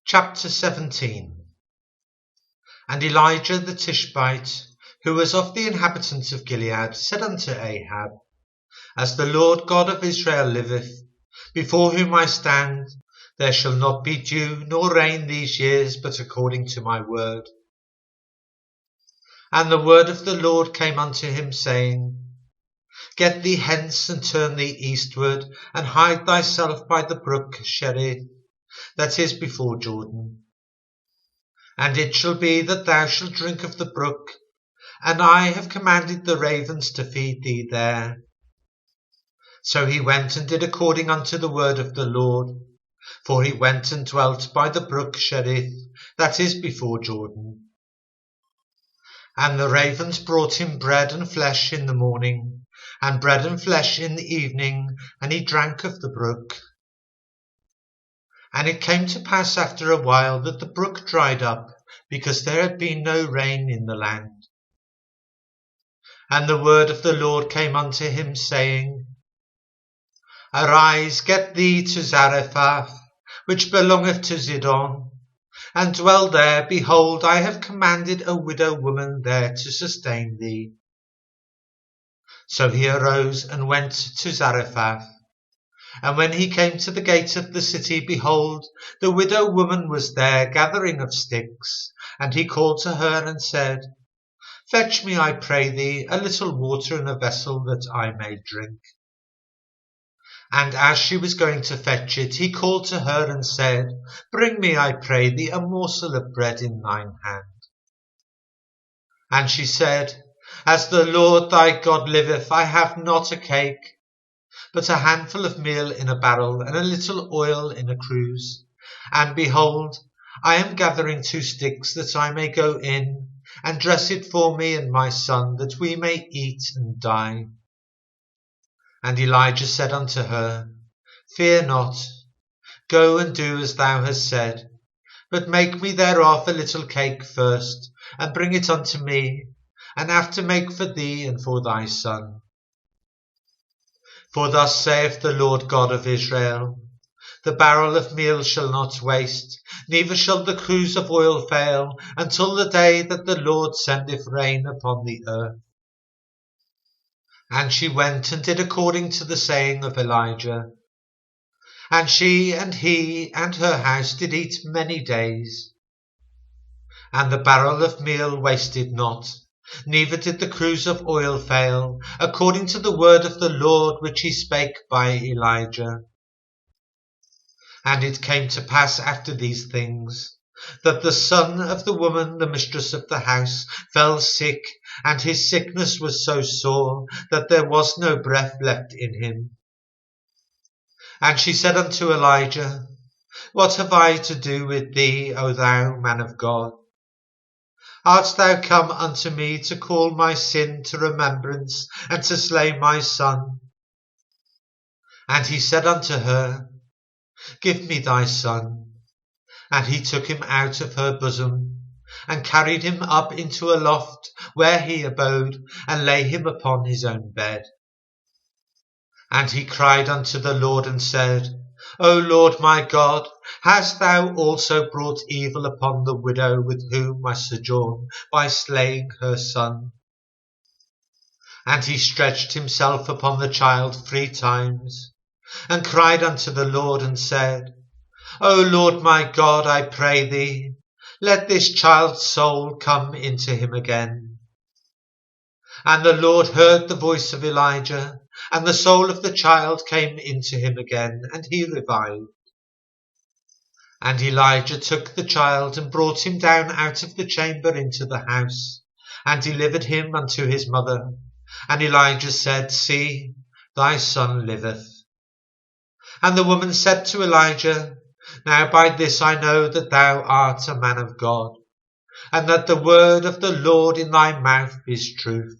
Chapter 17. And Elijah the Tishbite, who was of the inhabitants of Gilead, said unto Ahab, As the Lord God of Israel liveth, before whom I stand, there shall not be dew nor rain these years, but according to my word. And the word of the Lord came unto him, saying, Get thee hence, and turn thee eastward, and hide thyself by the brook Cherith, that is before Jordan. And it shall be that thou shalt drink of the brook, and I have commanded the ravens to feed thee there. So he went and did according unto the word of the Lord, for he went and dwelt by the brook Cherith, that is before Jordan. And the ravens brought him bread and flesh in the morning, and bread and flesh in the evening, and he drank of the brook. And it came to pass after a while that the brook dried up, because there had been no rain in the land. And the word of the Lord came unto him, saying, Arise, get thee to Zarephath, which belongeth to Zidon, and dwell there. Behold, I have commanded a widow woman there to sustain thee. So he arose and went to Zarephath. And when he came to the gate of the city, behold, the widow woman was there gathering of sticks. And he called to her and said, Fetch me, I pray thee, a little water in a vessel, that I may drink. And as she was going to fetch it, he called to her and said, Bring me, I pray thee, a morsel of bread in thine hand. And she said, As the Lord thy God liveth, I have not a cake, but a handful of meal in a barrel, and a little oil in a cruse. And behold, I am gathering 2 sticks, that I may go in, and dress it for me and my son, that we may eat and die. And Elijah said unto her, Fear not, go and do as thou hast said, but make me thereof a little cake first, and bring it unto me, and after make for thee and for thy son. For thus saith the Lord God of Israel, The barrel of meal shall not waste, neither shall the cruse of oil fail, until the day that the Lord sendeth rain upon the earth. And she went and did according to the saying of Elijah. And she and he and her house did eat many days. And the barrel of meal wasted not, neither did the cruse of oil fail, according to the word of the Lord which he spake by Elijah. And it came to pass after these things, that the son of the woman, the mistress of the house, fell sick, and his sickness was so sore, that there was no breath left in him. And she said unto Elijah, What have I to do with thee, O thou man of God? Art thou come unto me to call my sin to remembrance, and to slay my son? And he said unto her, Give me thy son. And he took him out of her bosom, and carried him up into a loft, where he abode, and lay him upon his own bed. And he cried unto the Lord, and said, O Lord my God, hast thou also brought evil upon the widow with whom I sojourn, by slaying her son? And he stretched himself upon the child 3 times, and cried unto the Lord, and said, O Lord my God, I pray thee, let this child's soul come into him again. And the Lord heard the voice of Elijah, and the soul of the child came into him again, and he revived. And Elijah took the child, and brought him down out of the chamber into the house, and delivered him unto his mother. And Elijah said, See, thy son liveth. And the woman said to Elijah, Now by this I know that thou art a man of God, and that the word of the Lord in thy mouth is truth.